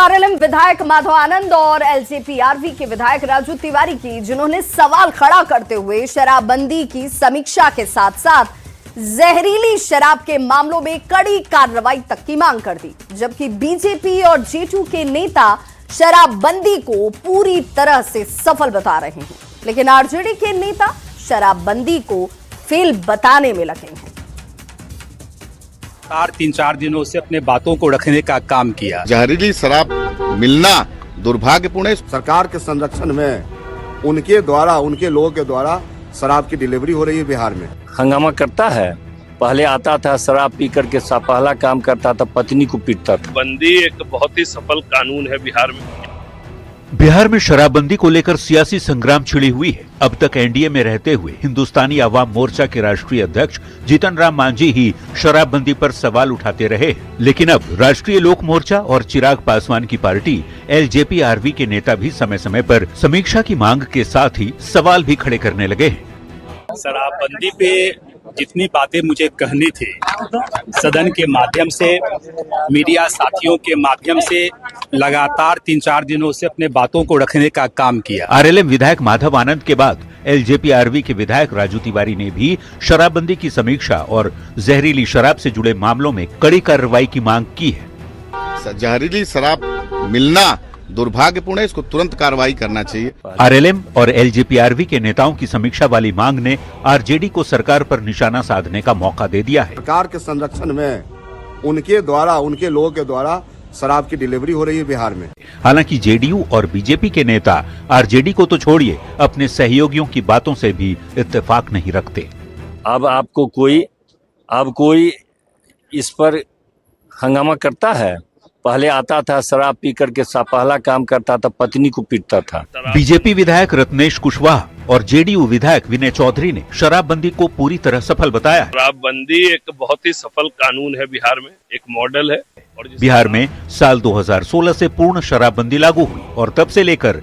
RLM विधायक माधव आनंद और एलजेपीआरवी के विधायक राजू तिवारी की, जिन्होंने सवाल खड़ा करते हुए शराबबंदी की समीक्षा के साथ साथ जहरीली शराब के मामलों में कड़ी कार्रवाई तक की मांग कर दी। जबकि बीजेपी और जेटू के नेता शराबबंदी को पूरी तरह से सफल बता रहे हैं, लेकिन आरजेडी के नेता शराबबंदी को फेल बताने में लगे हैं। 3-4 दिनों से अपने बातों को रखने का काम किया। जहरीली शराब मिलना दुर्भाग्यपूर्ण है। सरकार के संरक्षण में उनके द्वारा, उनके लोगों के द्वारा शराब की डिलीवरी हो रही है बिहार में। हंगामा करता है। पहले आता था शराब पी करके पहला काम करता था, पत्नी को पीटता था। बंदी एक बहुत ही सफल कानून है बिहार में। बिहार में शराबबंदी को लेकर सियासी संग्राम छिड़ी हुई है। अब तक एनडीए में रहते हुए हिंदुस्तानी अवाम मोर्चा के राष्ट्रीय अध्यक्ष जीतन राम मांझी ही शराबबंदी पर सवाल उठाते रहे, लेकिन अब राष्ट्रीय लोक मोर्चा और चिराग पासवान की पार्टी एलजेपीआरवी के नेता भी समय समय पर समीक्षा की मांग के साथ ही सवाल भी खड़े करने लगे हैं। शराबबंदी पे जितनी बातें मुझे कहनी थी, सदन के माध्यम से, मीडिया साथियों के माध्यम से लगातार 3-4 दिनों से अपने बातों को रखने का काम किया। आरएलएम विधायक माधव आनंद के बाद एलजेपीआरवी के विधायक राजू तिवारी ने भी शराबबंदी की समीक्षा और जहरीली शराब से जुड़े मामलों में कड़ी कार्रवाई की मांग की है। जहरीली शराब मिलना दुर्भाग्यपूर्ण है, इसको तुरंत कार्रवाई करना चाहिए। आरएलएम और एलजेपीआरवी के नेताओं की समीक्षा वाली मांग ने आरजेडी को सरकार पर निशाना साधने का मौका दे दिया है। सरकार के संरक्षण में उनके द्वारा, उनके लोगों के द्वारा शराब की डिलीवरी हो रही है बिहार में। हालांकि जेडीयू और बीजेपी के नेता आरजेडी को तो छोड़िए, अपने सहयोगियों की बातों से भी इत्तेफाक नहीं रखते। अब कोई इस पर हंगामा करता है। पहले आता था शराब पी करके पहला काम करता था, पत्नी को पीटता था। बीजेपी विधायक रत्नेश कुशवाहा और जेडीयू विधायक विनय चौधरी ने शराबबंदी को पूरी तरह सफल बताया। शराबबंदी एक बहुत ही सफल कानून है बिहार में, एक मॉडल है। और बिहार में साल 2016 से पूर्ण शराबबंदी लागू हुई और तब से लेकर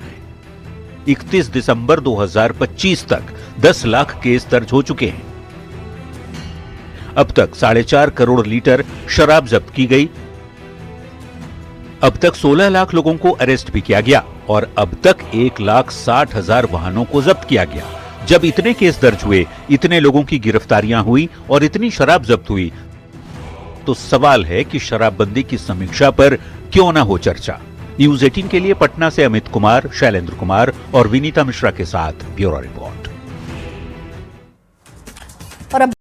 31 दिसंबर 2025 तक 10 लाख केस दर्ज हो चुके हैं। अब तक 4.5 करोड़ लीटर शराब जब्त की गई। अब तक 16 लाख लोगों को अरेस्ट भी किया गया और अब तक 1,60,000 वाहनों को जब्त किया गया। जब इतने केस दर्ज हुए, इतने लोगों की गिरफ्तारियां हुई और इतनी शराब जब्त हुई, तो सवाल है कि शराबबंदी की समीक्षा पर क्यों ना हो चर्चा। न्यूज़ 18 के लिए पटना से अमित कुमार, शैलेंद्र कुमार और विनीता मिश्रा के साथ ब्यूरो रिपोर्ट।